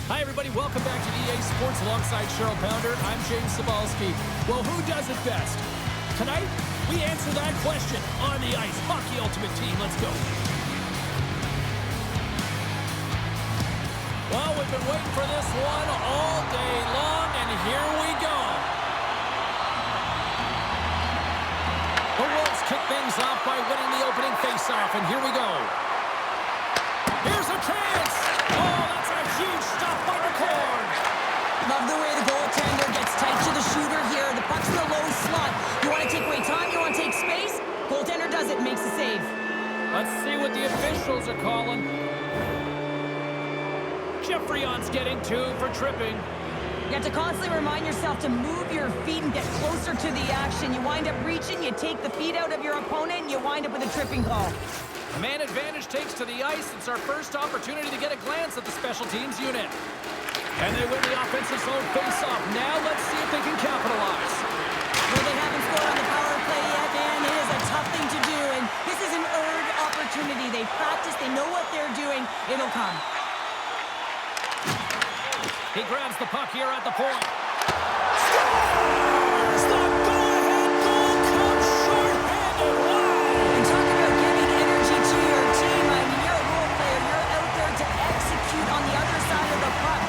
Hi, everybody. Welcome back to EA Sports alongside Cheryl Pounder. I'm James Cebulski. Well, who does it best? Tonight, we answer that question on the ice. Hockey Ultimate Team. Let's go. Well, we've been waiting for this one all day long, and here we go. The Wolves kick things off by winning the opening faceoff, and here we go. Here's a chance. Oh, that's a huge stop by the cord. Love the way the goaltender gets tight to the shooter here. The puck's in the low slot. You want to take away time? You want to take space? Goaltender does it and makes the save. Let's see what the officials are calling. Jeffreyon's getting 2 for tripping. You have to constantly remind yourself to move your feet and get closer to the action. You wind up reaching, you take the feet out of your opponent, and you wind up with a tripping call. Man advantage takes to the ice. It's our first opportunity to get a glance at the special teams unit. And they win the offensive zone face-off. Now let's see if they can capitalize. Well, they haven't scored on the power play yet, man. It is a tough thing to do, and this is an earned opportunity. They practice, they know what they're doing. It'll come. He grabs the puck here at the point. Scores! The go-ahead goal comes short-handed. Wow! And talk about giving energy to your team. I mean, you're a role player. You're out there to execute on the other side of the puck.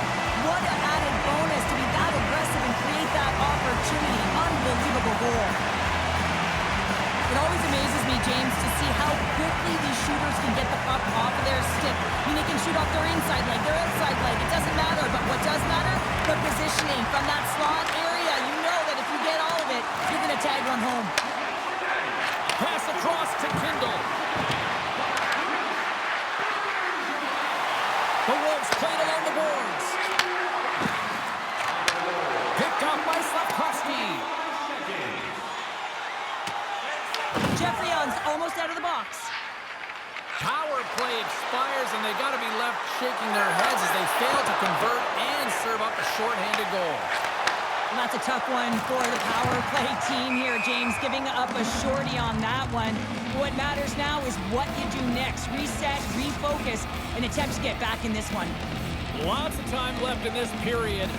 What an added bonus to be that aggressive and create that opportunity. Unbelievable goal. It always amazes me, James, to see how quickly these shooters can get the puck off of their stick. I mean, they can shoot off their inside leg, their outside leg. It doesn't matter, but what does matter? The positioning from that slot area. You know that if you get all of it, you're going to tag one home. Pass across to Kindle. The Wolves played along the boards. Picked up by Slavkovsky. Jeffreyon's almost out of the box. Power play expires, and they got to be left shaking their heads as they fail to convert and serve up a shorthanded goal. And that's a tough one for the power play team here, James, giving up a shorty on that one. What matters now is what you do next. Reset, refocus, and attempt to get back in this one. Lots of time left in this period.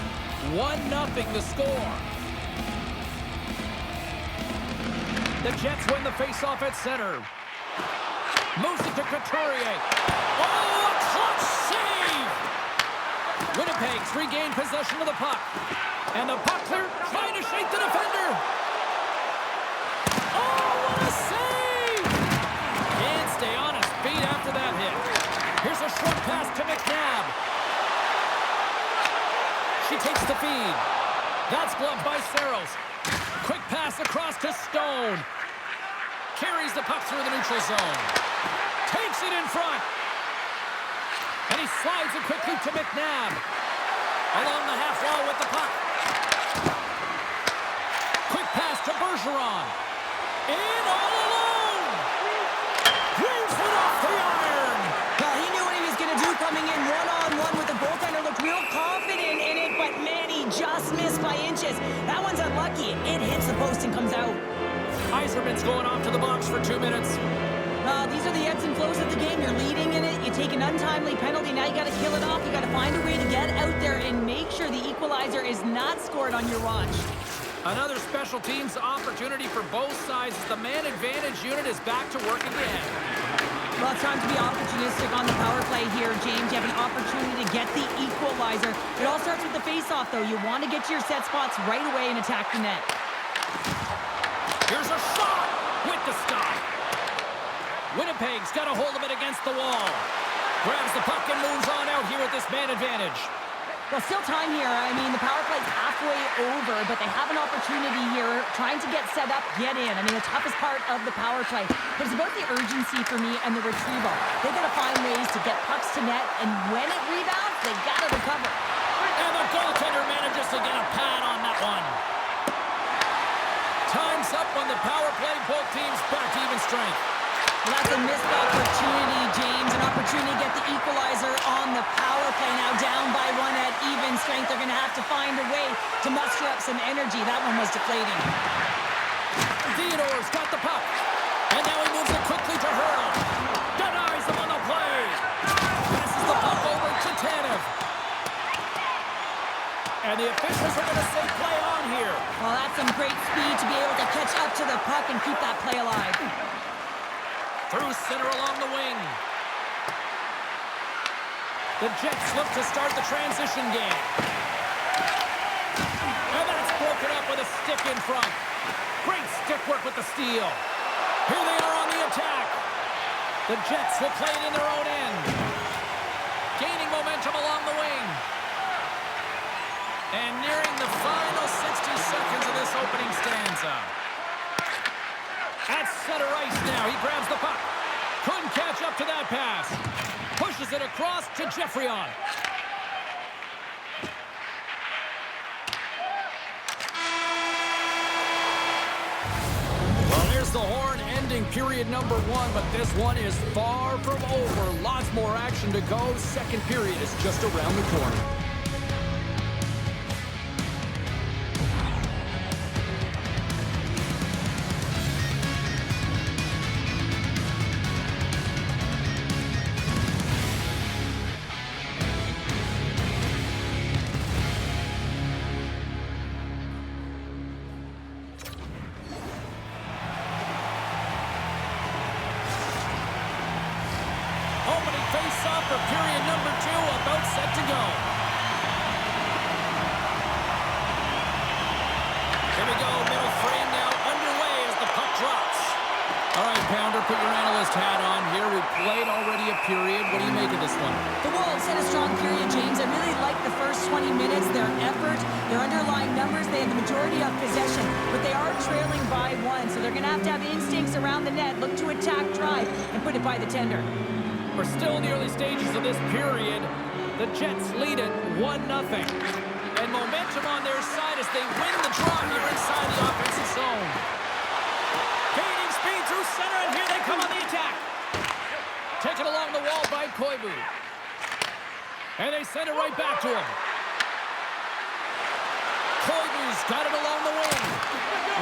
1-0 the score. The Jets win the faceoff at center. Moves it to Couturier. Oh, a clutch save! Winnipeg's regained possession of the puck. And the puck clear, trying to shake the defender. Oh, what a save! Can't stay on his feet after that hit. Here's a short pass to McNabb. She takes the feed. That's gloved by Saros. Quick pass across to Stone. Carries the puck through the neutral zone. Takes it in front. And he slides it quickly to McNabb. Along the half wall with the puck. Quick pass to Bergeron. In all alone. Weaves it off the iron. Well, he knew what he was going to do coming in one-on-one with the goaltender. Looked real confident in it, but man, he just missed by inches. That one's unlucky. It hits the post and comes out. Yzerman's going off to the box for 2 minutes. These are the ebbs and flows of the game. You're leading in it. You take an untimely penalty. Now you got to kill it off. You got to find a way to get out there and make sure the equalizer is not scored on your watch. Another special teams opportunity for both sides as the man advantage unit is back to work again. Well, it's time to be opportunistic on the power play here, James. You have an opportunity to get the equalizer. It all starts with the face-off, though. You want to get to your set spots right away and attack the net. Here's a shot with the stop. Winnipeg's got a hold of it against the wall. Grabs the puck and moves on out here with this man advantage. Well, still time here. I mean, the power play's halfway over, but they have an opportunity here trying to get set up, get in. I mean, the toughest part of the power play. But it's about the urgency for me and the retrieval. They've got to find ways to get pucks to net, and when it rebounds, they've got to recover. And the goaltender manages to get a pad on that one. Time's up on the power play. Both teams back to even strength. Well, that's a missed opportunity, James. An opportunity to get the equalizer on the power play. Now down by 1 at even strength. They're going to have to find a way to muster up some energy. That one was deflating. Theodore's got the puck. And now he moves it quickly to Hurl. Denies him on the play. Passes the puck over to Tanev. And the officials are going to say play on here. Well, that's some great speed to be able to catch up to the puck and keep that play alive. Through center along the wing. The Jets look to start the transition game. And that's broken up with a stick in front. Great stick work with the steal. Here they are on the attack. The Jets will play it in their own end. Gaining momentum along the wing. And nearing the final 60 seconds of this opening stanza. At center ice now. He grabs the puck. Couldn't catch up to that pass. Pushes it across to Geoffrion. Well, there's the horn ending period number 1, but this one is far from over. Lots more action to go. Second period is just around the corner. Opening face-off for period number 2, about set to go. Here we go, middle frame now underway as the puck drops. All right, Pounder, put your analyst hat on here. We played already a period. What do you make of this one? The Wolves had a strong period, James. I really liked the first 20 minutes, their effort, their underlying numbers. They had the majority of possession, but they are trailing by 1, so they're going to have instincts around the net, look to attack, drive, and put it by the tender. We're still in the early stages of this period. The Jets lead it 1-0. And momentum on their side as they win the draw here inside the offensive zone. Gaining speed through center, and here they come on the attack. Taken along the wall by Koivu. And they send it right back to him. Koivu's got it along the wing.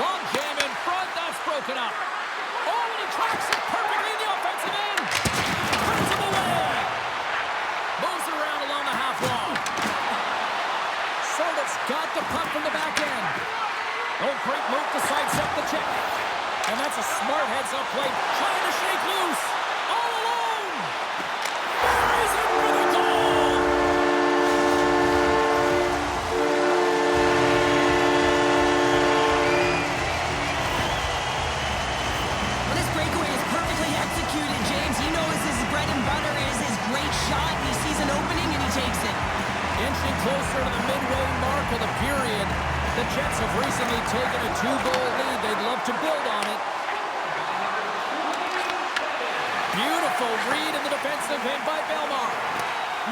Long jam in front, that's broken up. Oh, and he tracks it perfectly in the offensive end. Turns him away. Moves it around along the half wall. Servant's got the puck from the back end. Oh, great move to sidestep the check. And that's a smart heads-up play. Trying to shake loose. All alone. Buries it for the goal. Well, this breakaway is perfectly executed, James. He knows his bread and butter is his great shot. He sees an opening and he takes it. Inching closer to the midway mark of the period. The Jets have recently taken a 2-goal lead. They'd love to build on it. Beautiful read in the defensive end by Belmar.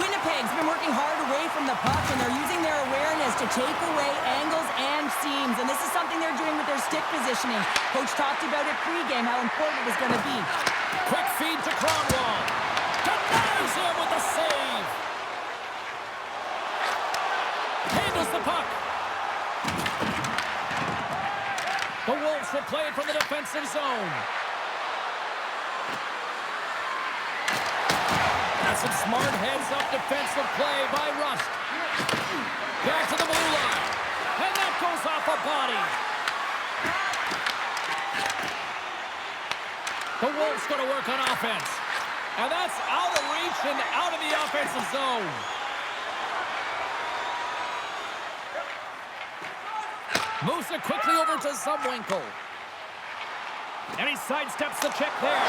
Winnipeg's been working hard away from the puck, and they're using their awareness to take away angles and seams. And this is something they're doing with their stick positioning. Coach talked about it pregame, how important it was going to be. Quick feed to Cronwall. Denies him with the save. Handles the puck. The Wolves will play it from the defensive zone. That's some smart heads-up defensive play by Rust. Back to the blue line. And that goes off a body. The Wolves going to work on offense. And that's out of reach and out of the offensive zone. Moves it quickly over to Zumwinkle. And he sidesteps the check there.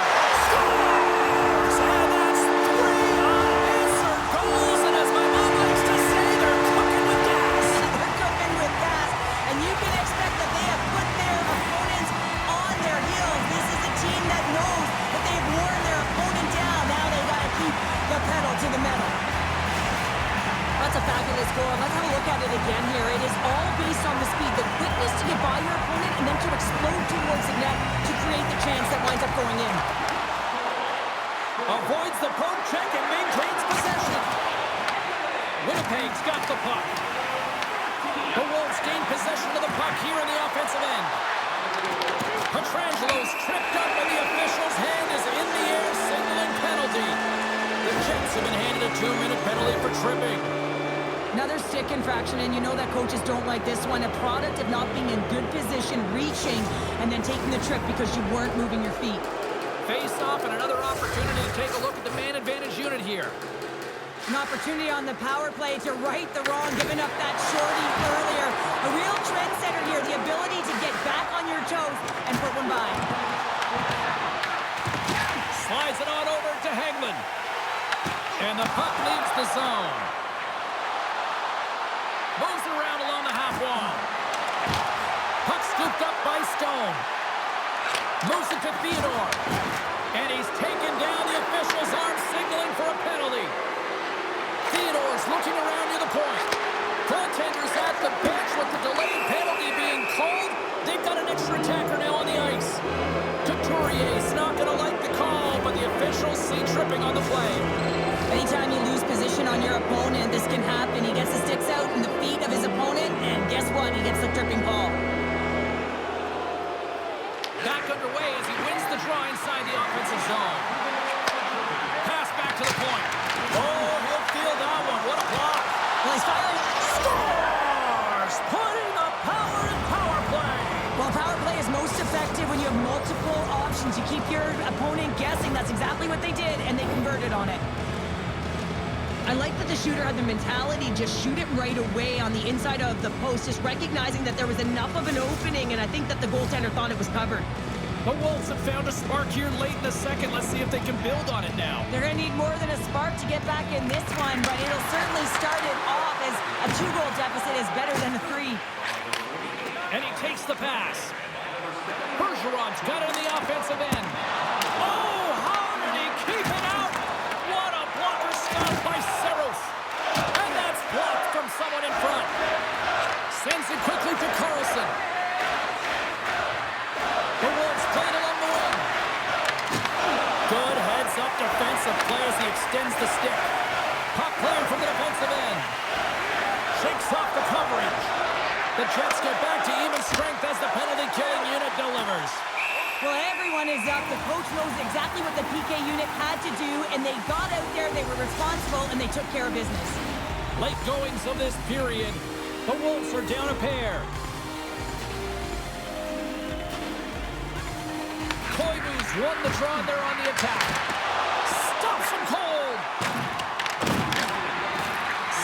Scores! And that's 3 unanswered goals. And as my mom likes to say, they're cooking with gas. They're cooking with gas, and you can expect that they have put their opponents on their heels. This is a team that knows that they've worn their opponent down. Now they got to keep the pedal to the metal. That's a fabulous goal. Let's have a look at it again here. It is all based on the speed, the quickness to get by your opponent, and then to explode towards the net to create the chance that winds up going in. Avoids the poke check and maintains possession. Winnipeg's got the puck. The Wolves gain possession of the puck here in the offensive end. Petrangelo's tripped up and the official's hand is in the air, signaling penalty. The Jets have been handed a 2-minute penalty for tripping. Another stick infraction, and you know that coaches don't like this one. A product of not being in good position, reaching, and then taking the trip because you weren't moving your feet. Face off and another opportunity to take a look at the man advantage unit here. An opportunity on the power play to right the wrong, giving up that shorty earlier. A real trendsetter here, the ability to get back on your toes and put one by. Slides it on over to Hagman. And the puck leaves the zone. Moves it around along the half wall. Puck scooped up by Stone. Moves it to Theodore. And he's taken down. The official's arm signaling for a penalty. Theodore's looking around near the point. Goaltender's at the bench with the delayed penalty being called. They've got an extra attacker now on the ice. Couturier's not going to like the call, but the officials see tripping on the play. Anytime you lose position on your opponent, this can happen. He gets the sticks out in the feet of his opponent, and guess what? He gets the tripping call. Back underway as he wins the draw inside the offensive zone. Pass back to the point. Oh, he'll feel that one. What a block. Well, he's firing. Scores! Putting the power in power play. Well, power play is most effective when you have multiple options. You keep your opponent guessing. That's exactly what they did, and they converted on it. I like that the shooter had the mentality, just shoot it right away on the inside of the post, just recognizing that there was enough of an opening, and I think that the goaltender thought it was covered. The Wolves have found a spark here late in the second. Let's see if they can build on it now. They're going to need more than a spark to get back in this one, but it'll certainly start it off as a 2-goal deficit is better than a 3. And he takes the pass. Bergeron's got it on the offensive end. Oh, how did he keep it out? What a blocker stop by Saros. And that's blocked from someone in front. Sends it quickly to Carlson. The Wolves played along the wing. Good heads-up defensive play as he extends the stick. Puck cleared from the defensive end. Shakes off the coverage. The Jets get back to even strength as the penalty-killing unit delivers. Well, everyone is up. The coach knows exactly what the PK unit had to do, and they got out there, they were responsible, and they took care of business. Late goings of this period. The Wolves are down a pair. Koivu's won the draw there on the attack. Stops him cold.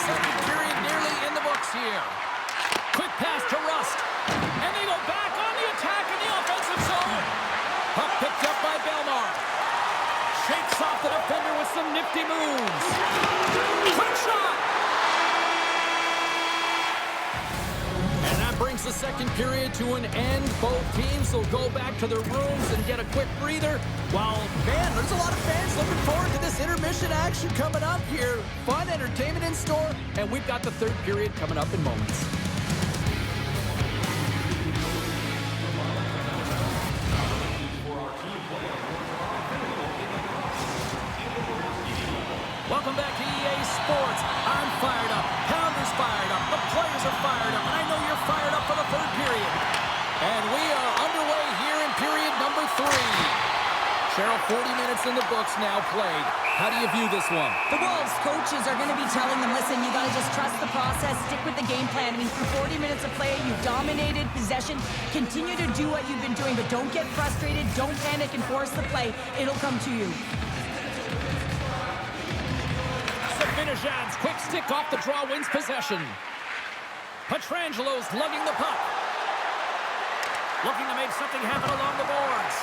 Second period nearly in the books here. Quick pass to Rust. And they go back on the attack in the offensive zone. Puck picked up by Belmar. Shakes off the defender with some nifty moves. Quick shot. And that brings the second period to an end. Both teams will go back to their rooms and get a quick breather. While, man, there's a lot of fans looking forward to this intermission action coming up here. Fun entertainment in store, and we've got the third period coming up in moments. Welcome back to EA Sports. I'm fired up. Pounder's fired up. The players are fired up. And I know you're fired up for the third period. And we are underway here in period number 3. Cheryl, 40 minutes in the books now played. How do you view this one? The Wolves coaches are going to be telling them, listen, you got to just trust the process, stick with the game plan. I mean, through 40 minutes of play, you've dominated possession. Continue to do what you've been doing, but don't get frustrated. Don't panic and force the play. It'll come to you. Zibanejad's quick stick off the draw wins possession. Petrangelo's lugging the puck. Looking to make something happen along the boards.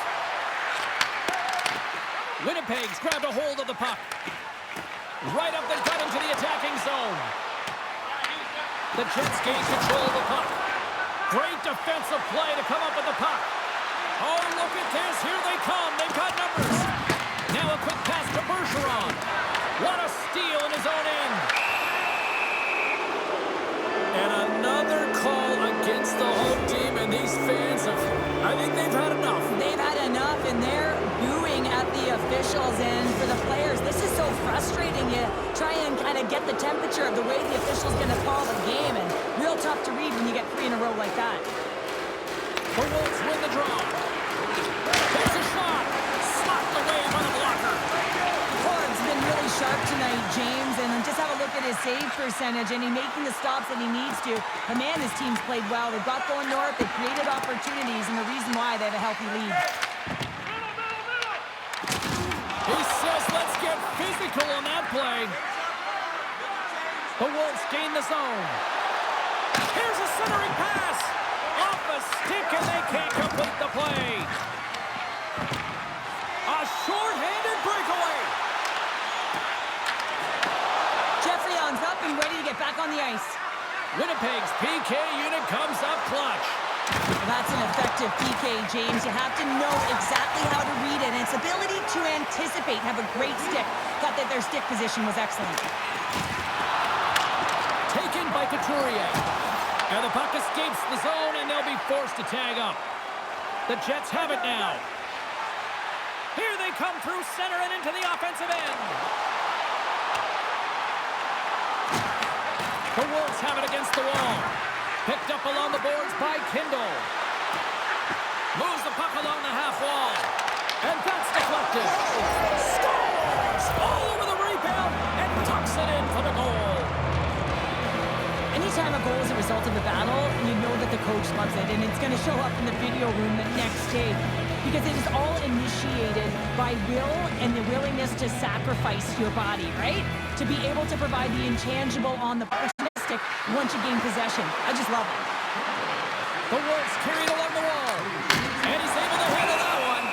Winnipeg's grabbed a hold of the puck. Right up the gut into the attacking zone. The Jets gain control of the puck. Great defensive play to come up with the puck. Oh, look at this. Here they come. They've got numbers. Now a quick pass to Bergeron. What a steal in his own end. And another call against the home team, and these fans have, I think they've had enough. They've had enough, and they're booing at the officials. And for the players, this is so frustrating. You try and kind of get the temperature of the way the official's going to call the game, and real tough to read when you get 3 in a row like that. The Wolves win the draw. Takes a shot. Slapped away by the blocker. Ford's been really sharp tonight, James, and just have a look at his save percentage, and he's making the stops that he needs to. But man, his team's played well. They've got going north. They've created opportunities, and the reason why they have a healthy lead. He says, let's get physical on that play. The Wolves gain the zone. Here's a centering pass. Off a stick, and they can't complete the play. A short-handed breakaway. Jeffrey Young's up and ready to get back on the ice. Winnipeg's PK unit comes up clutch. Well, that's an effective PK, James. You have to know exactly how to read it, and its ability to anticipate, have a great stick. Thought that their stick position was excellent. Taken by Couturier. And the puck escapes the zone, and they'll be forced to tag up. The Jets have it now. Here they come through center and into the offensive end. The Wolves have it against the wall. Picked up along the boards by Kindle. Moves the puck along the half wall. And that's deflected. Scores! All over the rebound and tucks it in for the goal. Anytime a goal is a result of a battle, you know that the coach loves it, and it's going to show up in the video room the next day. Because it is all initiated by will and the willingness to sacrifice your body, right? To be able to provide the intangible on the stick once you gain possession. I just love it. The Wolves carried along the wall. And he's able to handle that one.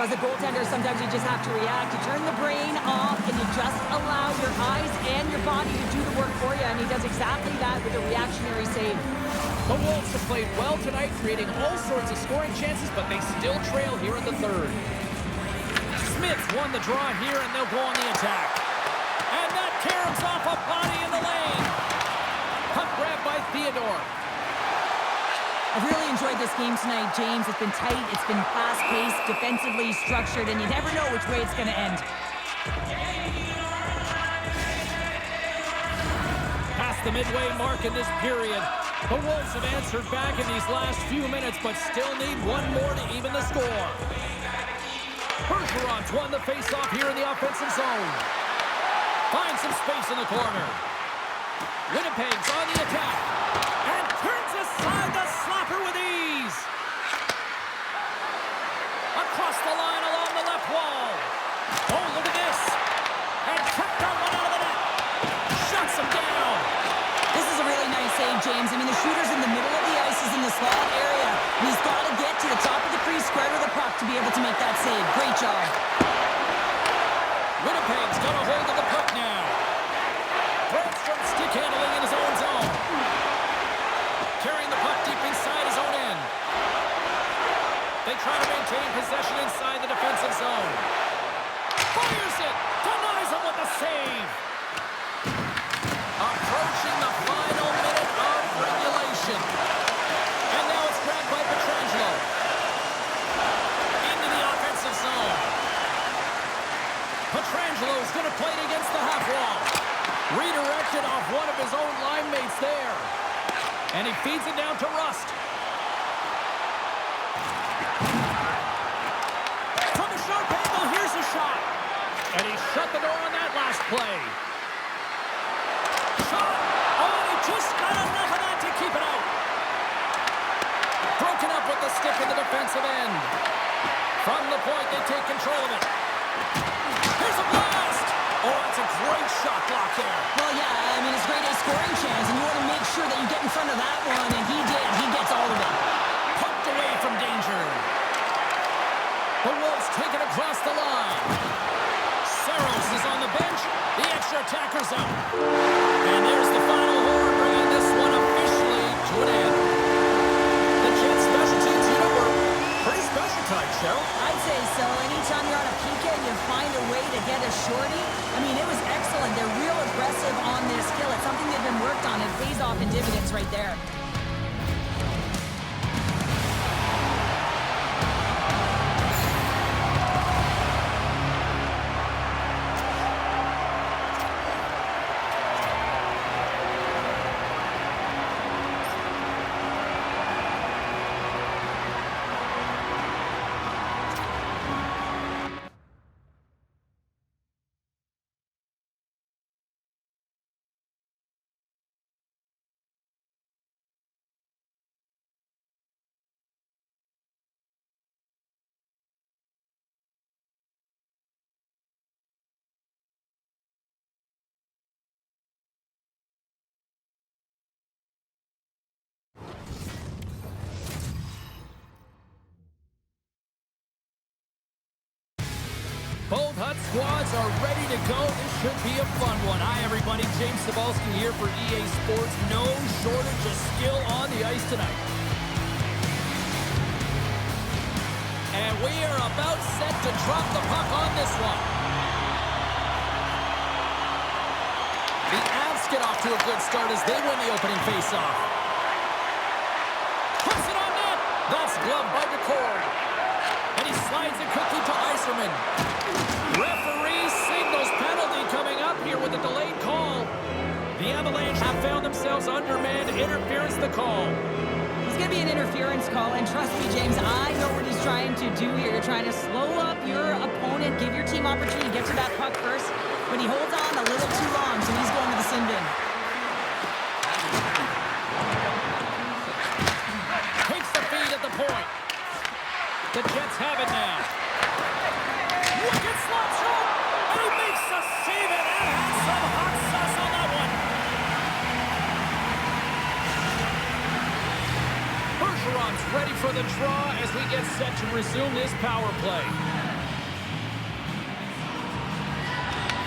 Well, as a goaltender, sometimes you just have to react. You turn the brain off, and you just allow your eyes and your body to do the work for you. And he does exactly that with a reactionary save. The Wolves have played well tonight, creating all sorts of scoring chances, but they still trail here in the third. Smith won the draw here, and they'll go on the attack. And that caroms off a body in the lane. Puck grab by Theodore. I've really enjoyed this game tonight, James. It's been tight, it's been fast-paced, defensively structured, and you never know which way it's going to end. Past the midway mark in this period. The Wolves have answered back in these last few minutes, but still need one more to even the score. Bergeron's won the face-off here in the offensive zone. Finds some space in the corner. Winnipeg's on the attack. And turns aside the slapper with ease. Across the line along the left wall. Oh, look at this. And kept that one out of the net. Shuts him down. This is a really nice save, James. I mean, the shooter's in the middle of the ice, is in the slot area. And he's got to get to the top of the crease, square to the puck to be able to make that save. Great job. Winnipeg's got a hold of the puck now. Breaks from stick handling in his own zone. Carrying the puck deep inside his own end. They try to maintain possession inside the defensive zone. Fires it! Denies him with the save! Approaching the final minute of regulation. And now it's grabbed by Pietrangelo. Into the offensive zone. Pietrangelo's going to play it against the half wall. Redirected off one of his own line mates there. And he feeds it down to Rust. From a sharp angle, here's a shot. And he shut the door on that last play. Shot. Oh, and he just got enough of that to keep it out. Broken up with the stick in the defensive end. From the point, they take control of it. Here's a blast. Oh, that's a great shot block there. Well, yeah, I mean, it's a great scoring chance, and you want to make sure that you get in front of that one, and he did. He gets all of it. Poked away from danger. The Wolves take it across the line. Saros is on the bench. The extra attacker's out. And there's the final horn, bringing this one officially to an end. The Jets special teams unit were pretty special tonight, Cheryl. I'd say so. Anytime you're on a PK and you find a way to get a shorty, I mean, it was excellent. They're real aggressive on this kill. It's something they've been worked on. It pays off in dividends right there. HUT squads are ready to go. This should be a fun one. Hi, everybody. James Cebulski here for EA Sports. No shortage of skill on the ice tonight. And we are about set to drop the puck on this one. The Avs get off to a good start as they win the opening faceoff. Puts it on net. That's gloved by DeCord. And he slides it quickly to Yzerman. Referee signals penalty coming up here with a delayed call. The Avalanche have found themselves undermanned. Interference the call. It's going to be an interference call, and trust me, James, I know what he's trying to do here. You're trying to slow up your opponent, give your team opportunity to get to that puck first, but he holds on a little too long, so he's going to the sin bin. Takes the feed at the point. The Jets have it now. Wicked slot shot, and he makes a save, and that has some hot sauce on that one. Bergeron's ready for the draw as we get set to resume this power play.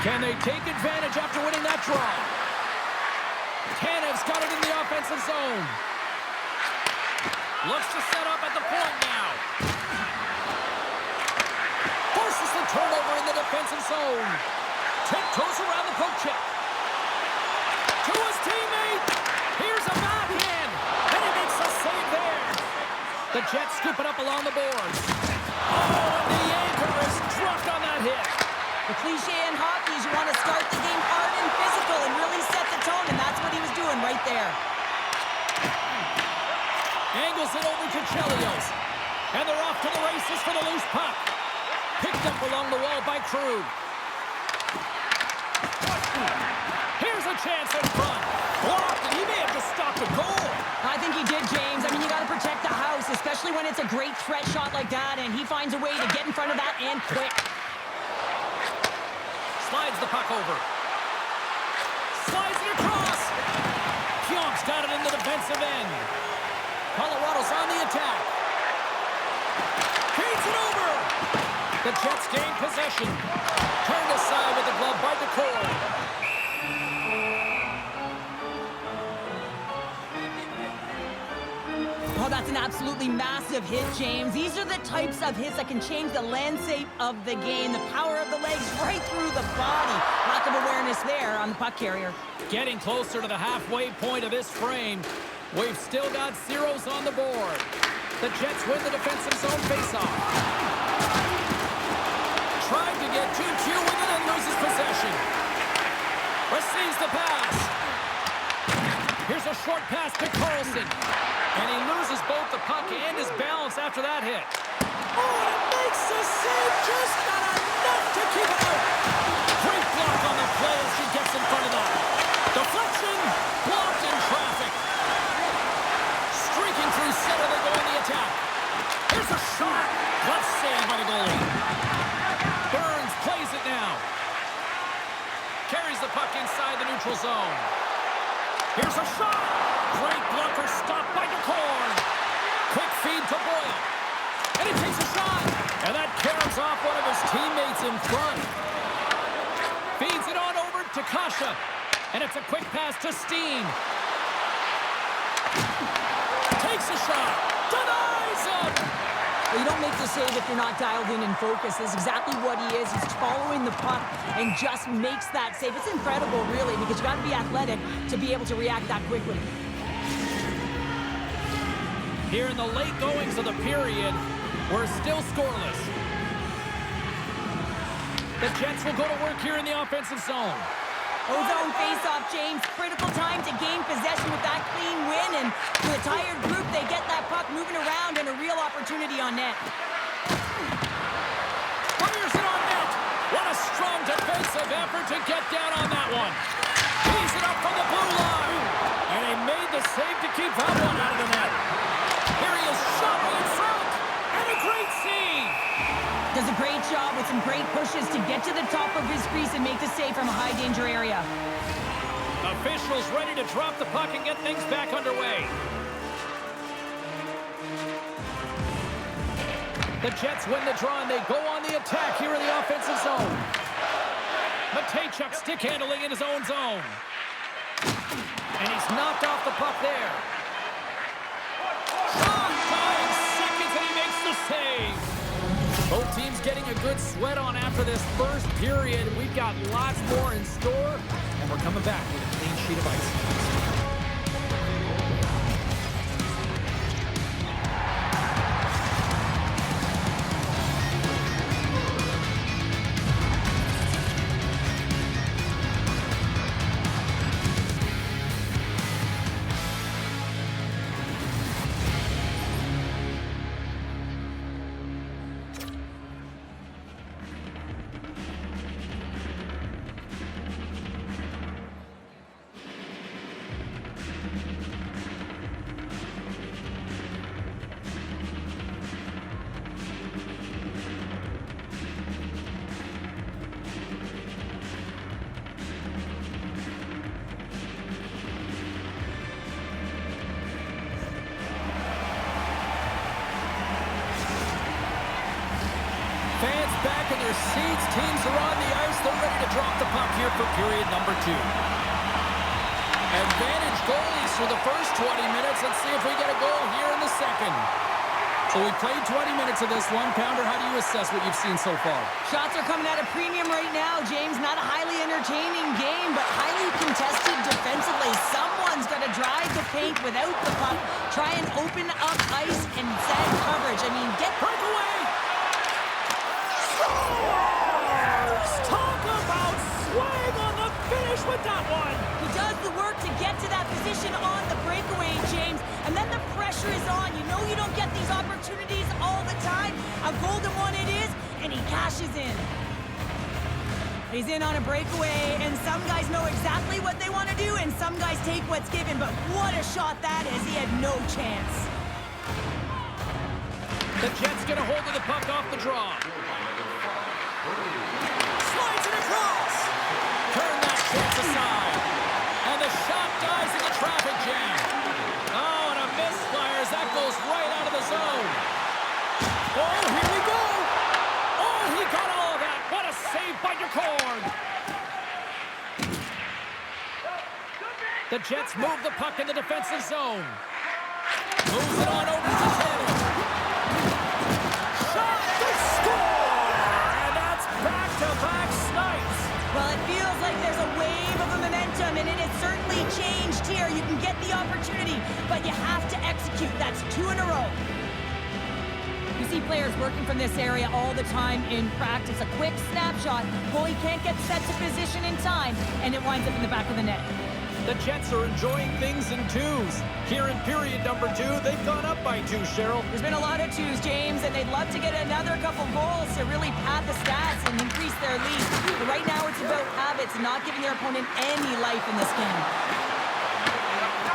Can they take advantage after winning that draw? Tanev's got it in the offensive zone. Looks to set up at the point now. Forces the turnover in the defensive zone. Tiptoes around the poke check. To his teammate. Here's a backhand. And he makes a save there. The Jets scoop it up along the boards. Oh, and the anchor is dropped on that hit. The cliche in hockey is you want to start the game hard and physical and really set the tone, and that's what he was doing right there. Angles it over to Chelios. And they're off to the races for the loose puck. Picked up along the wall by Krug. Here's a chance in front. Blocked, and he may have just stopped a goal. I think he did, James. I mean, you got to protect the house, especially when it's a great threat shot like that, and he finds a way to get in front of that and quick. Slides the puck over. Slides it across. Pionk's got it in the defensive end. Colorado's on the attack. Feeds it over. The Jets gain possession. Turned aside with the glove by DeCord. Oh, that's an absolutely massive hit, James. These are the types of hits that can change the landscape of the game. The power of the legs right through the body. Lack of awareness there on the puck carrier. Getting closer to the halfway point of this frame. We've still got zeros on the board. The Jets win the defensive zone faceoff. Tried to get 2-2 with it and loses possession. Receives the pass. Here's a short pass to Carlson. And he loses both the puck and his balance after that hit. Oh, and it makes the save. Just not enough to keep it out. Great block on the play as he gets in front of that. Deflection. Blocked in traffic. Streaking through center, they go in the attack. Here's a shot. Glove save by the goalie. Burns plays it now. Carries the puck inside the neutral zone. Here's a shot. Great blocker stopped by DeCord. Quick feed to Boyle. And he takes a shot. And that carries off one of his teammates in front. Feeds it on over to Kasha. And it's a quick pass to Steen. Takes a shot. Denies him. Well, you don't make the save if you're not dialed in and focused. That's exactly what he is. He's following the puck and just makes that save. It's incredible, really, because you got to be athletic to be able to react that quickly. Here in the late goings of the period, we're still scoreless. The Jets will go to work here in the offensive zone. Ozone face-off, James. Critical time to gain possession with that clean win. And for the tired group, they get that puck moving around and a real opportunity on net. Fires it on net. What a strong defensive effort to get down on that one. Tees it up from the blue line. And he made the save to keep that one out of the net. Here he is shoving in front. And a great save. Does a great job with some great pushes to get to the top of his crease and make the save from a high-danger area. Officials ready to drop the puck and get things back underway. The Jets win the draw, and they go on the attack here in the offensive zone. Matejchuk stick handling in his own zone. And he's knocked off the puck there. 5 seconds, and he makes the save. Both teams getting a good sweat on after this first period. We've got lots more in store, and we're coming back with a clean sheet of ice. Fans back in their seats. Teams are on the ice. They're ready to drop the puck here for period number 2. Advantage goalies for the first 20 minutes. Let's see if we get a goal here in the second. So we played 20 minutes of this one. Pounder, how do you assess what you've seen so far? Shots are coming at a premium right now, James. Not a highly entertaining game, but highly contested defensively. Someone's got to drive the paint without the puck, try and open up ice and sag coverage. I mean, get Breakaway! Talk about swag on the finish with that one. He does the work to get to that position on the breakaway, James, and then the pressure is on. You know you don't get these opportunities all the time. A golden one it is, and he cashes in. He's in on a breakaway, and some guys know exactly what they want to do, and some guys take what's given, but what a shot that is. He had no chance. The Jets get a hold of the puck off the draw. Slides it across. Turn that chance aside. And the shot dies in the traffic jam. Oh, and a misfire as that goes right out of the zone. Oh, here we go. Oh, he got all of that. What a save by Decord. The Jets move the puck in the defensive zone. Moves it on over to Taylor. Shot to score! And that's back-to-back snipes. Well, it feels like there's a wave of momentum, and it has certainly changed here. You can get the opportunity, but you have to execute. That's 2 in a row. You see players working from this area all the time in practice. A quick snapshot. Goalie can't get set to position in time, and it winds up in the back of the net. The Jets are enjoying things in 2s. Here in period number 2, they've gone up by 2, Cheryl. There's been a lot of 2s, James, and they'd love to get another couple goals to really pad the stats and increase their lead. But right now it's about habits and not giving their opponent any life in this game.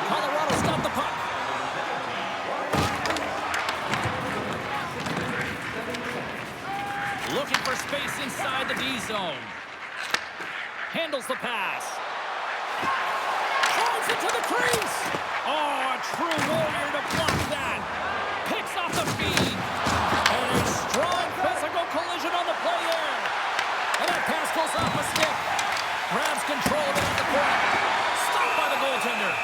Colorado's got the puck. Looking for space inside the D zone. Handles the pass. Drives it to the crease. Oh, a true warrior to block that. Picks off the feed. And a strong physical collision on the play there. And that pass goes off a stick. Grabs control of it at the point. Stopped by the goaltender.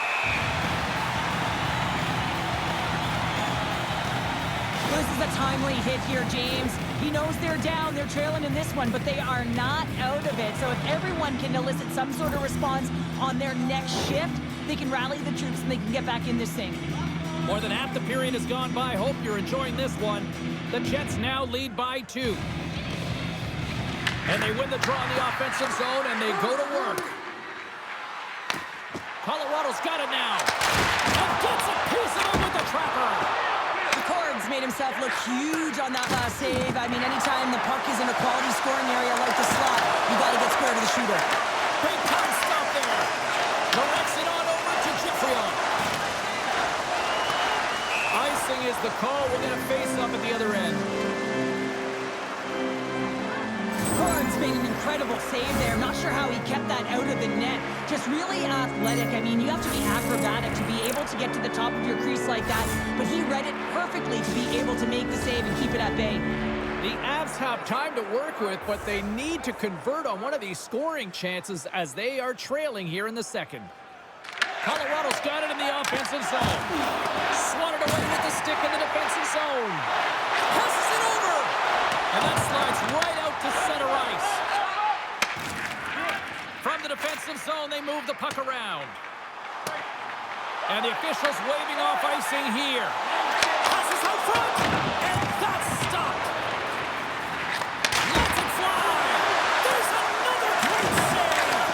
This is a timely hit here, James. He knows they're down, they're trailing in this one, but they are not out of it. So if everyone can elicit some sort of response on their next shift, they can rally the troops and they can get back in this thing. More than half the period has gone by. Hope you're enjoying this one. The Jets now lead by 2. And they win the draw in the offensive zone, and they go to work. Colorado's got it now. And gets a piece of it with the trapper. Cords made himself look huge on that last save. I mean, anytime the puck is in a quality scoring area like the slot, you got to get square to the shooter. Big time stop there. Directs it on over to Giffrion. Icing is the call. We're going to face up at the other end. Cords made an incredible save there. Not sure how he kept that out of the net. Just really athletic. I mean, you have to be acrobatic to be able to get to the top of your crease like that. But he read it perfectly to be able to make the save and keep it at bay. The Avs have time to work with, but they need to convert on one of these scoring chances as they are trailing here in the second. Colorado's got it in the offensive zone. Swatted away with the stick in the defensive zone. Passes it over. And that slides right out to center ice. From the defensive zone, they move the puck around. And the officials waving off icing here. Passes out front. And that's stopped. Lets it fly. There's another great save.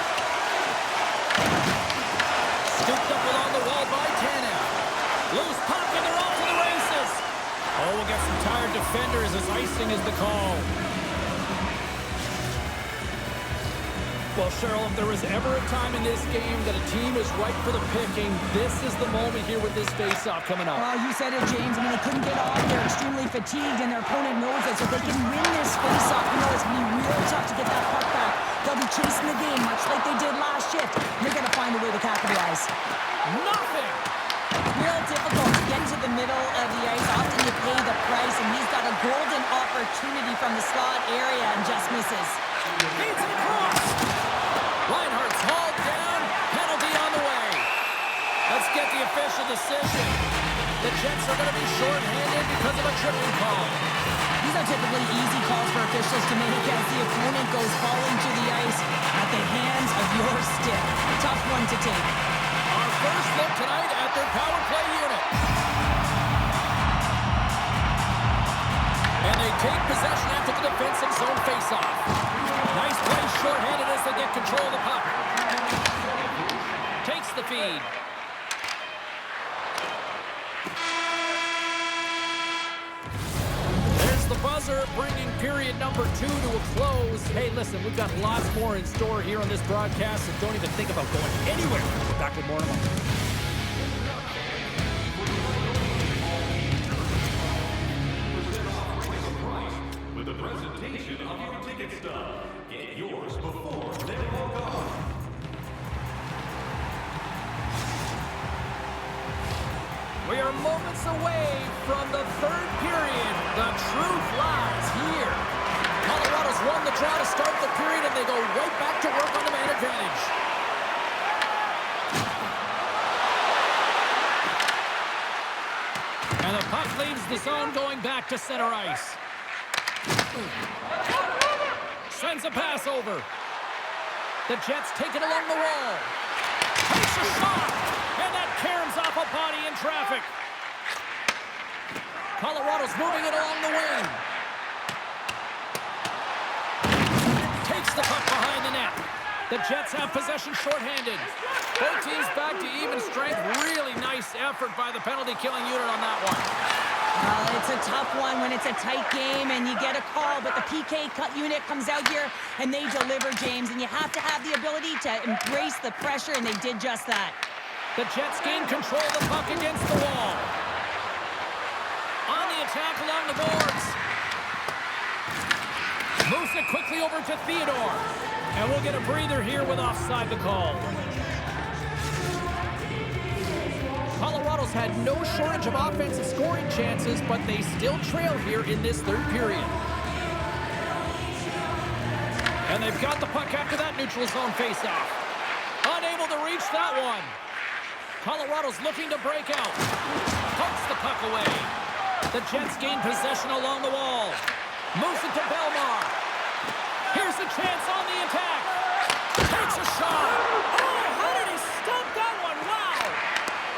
Scooped up along the wall by Tanev. Loose puck and they're off to the races. Oh, we'll get some tired defenders as icing is the call. Well, Cheryl, if there was ever a time in this game that a team is ripe for the picking, this is the moment here with this face-off coming up. Well, you said it, James. I mean, they couldn't get off. They're extremely fatigued, and their opponent knows it. So if they can win this face-off, you know it's going to be real tough to get that puck back. They'll be chasing the game, much like they did last shift. They're going to find a way to capitalize. Nothing! Real difficult to get to the middle of the ice. Often you pay the price, and he's got a golden opportunity from the slot area and just misses. Feeds it across. Reinhardt's hauled down. Penalty on the way. Let's get the official decision. The Jets are going to be short-handed because of a tripping call. These are typically easy calls for officials to make as the opponent goes falling to the ice at the hands of your stick. Tough one to take. Our first look tonight at their power play unit. And they take possession after the defensive zone face-off. Nice play short-handed as they get control of the puck. Takes the feed. There's the buzzer, bringing period number 2 to a close. Hey, listen, we've got lots more in store here on this broadcast, so don't even think about going anywhere. We're back with more in a moment. With the presentation of your ticket stub. Get yours before they log on. We are moments away from the third period. The truth lies here. Colorado's won the draw to start the period, and they go right back to work on the man advantage. And the puck leaves the zone going back to center ice. Sends a pass over. The Jets take it along the wall. Takes a shot. And that caroms off a body in traffic. Colorado's moving it along the wing. Takes the puck behind the net. The Jets have possession shorthanded. Both teams back to even strength. Really nice effort by the penalty-killing unit on that one. It's a tough one when it's a tight game and you get a call, but the PK cut unit comes out here and they deliver, James, and you have to have the ability to embrace the pressure, and they did just that. The Jets gain control of the puck against the wall. On the attack along the boards. Moves it quickly over to Theodore. And we'll get a breather here with offside the call. Colorado's had no shortage of offensive scoring chances, but they still trail here in this third period. And they've got the puck after that neutral zone faceoff. Unable to reach that one. Colorado's looking to break out. Pokes the puck away. The Jets gain possession along the wall. Moves it to Belmar. Here's a chance on the attack. Takes a shot. Oh, how did he stop that one? Wow.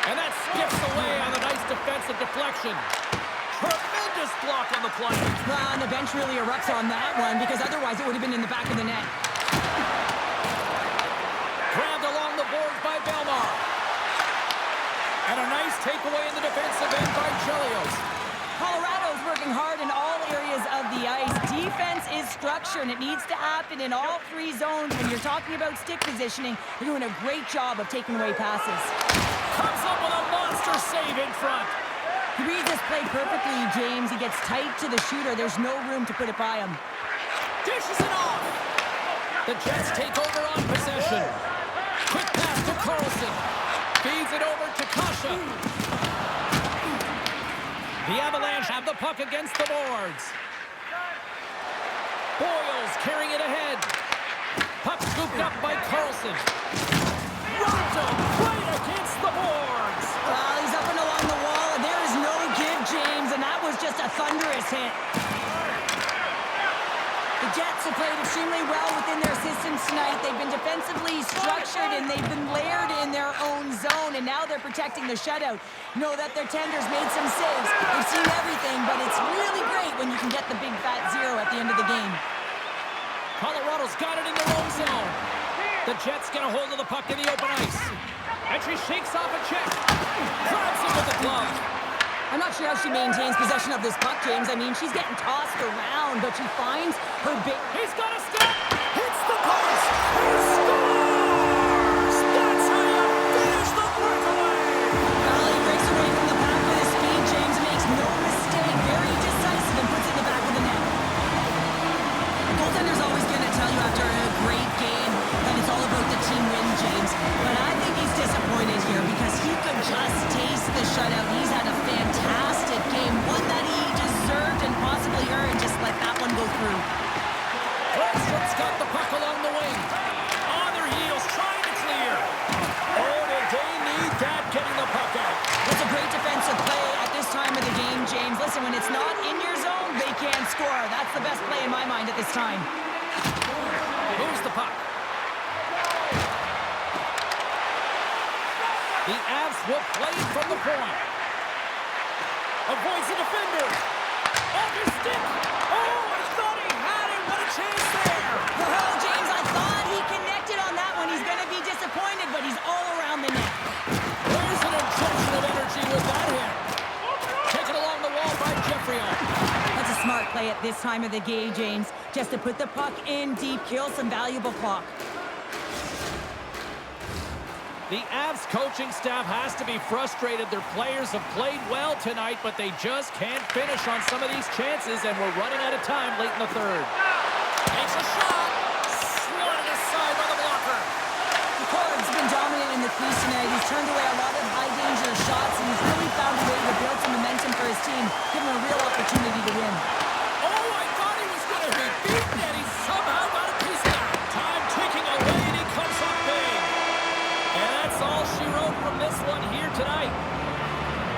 And that skips away on a nice defensive deflection. Tremendous block on the play. Well, and the bench really erupts on that one because otherwise it would have been in the back of the net. Grabbed along the boards by Belmar. And a nice takeaway in the defensive end by Chelios. Colorado's working hard in all areas of the ice. Defense is structure, and it needs to happen in all three zones. When you're talking about stick positioning, you're doing a great job of taking away passes. Comes up with a monster save in front. He reads this play perfectly, James. He gets tight to the shooter. There's no room to put it by him. Dishes it off. The Jets take over on possession. Quick pass to Carlson. Feeds it over to Kasha. The Avalanche have the puck against the boards. Boyles carrying it ahead. Puck scooped up by Carlson. Rocked him right against the boards. Well, he's up and along the wall, and there is no give, James, and that was just a thunderous hit. The Jets have played extremely well within their systems tonight. They've been defensively structured, and they've been layered in their own zone, and now they're protecting the shutout. Know that their tenders made some saves. They've seen everything, but it's really great when you can get the big fat zero at the end of the game. Colorado's got it in their own zone. The Jets get a hold of the puck in the open ice. Entry shakes off a check. Grabs it with the glove. I'm not sure how she maintains possession of this puck, James. I mean, she's getting tossed around, but she finds her big... He's got a step. Hits the post. He scores! That's how you finish the breakaway. Well, he breaks away from the pack with his speed. James makes no mistake. Very decisive and puts it in the back of the net. Goaltender's always going to tell you after a great game that it's all about the team win, James. But I think he's disappointed here because he could just taste the shutout. He's had a fantastic game, one that he deserved and possibly earned. Just let that one go through. Clemson's got the puck along the wing. On their heels, trying to clear. Oh, did they need that getting the puck out. It's a great defensive play at this time of the game, James. Listen, when it's not in your zone, they can't score. That's the best play in my mind at this time. Here's the puck. The Avs will play it from the point. Avoids the defender. Off his stick. Oh, I thought he had it. What a chance there. Oh, James, I thought he connected on that one. He's going to be disappointed, but he's all around the net. There's an injection of energy with that hit. Taken along the wall by Jeffrey. That's a smart play at this time of the game, James. Just to put the puck in deep, kill some valuable clock. The Avs coaching staff has to be frustrated. Their players have played well tonight, but they just can't finish on some of these chances, and we're running out of time late in the third. Takes a shot. Swatted aside by the blocker. McCord's been dominant in the crease tonight. He's turned away a lot of high-danger shots, and he's really found a way to build some momentum for his team, give him a real opportunity to win. Oh, I thought he was going to be beaten, and he somehow got a piece of that. Time ticking away, and he comes up big. And that's all she wrote from this one here tonight.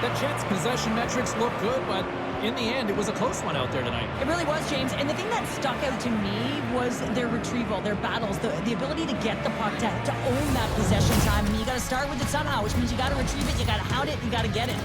The Jets' possession metrics look good, but in the end, it was a close one out there tonight. It really was, James. And the thing that stuck out to me was their retrieval, their battles, the ability to get the puck, to own that possession time. And you got to start with it somehow, which means you got to retrieve it, you got to hound it, you got to get it.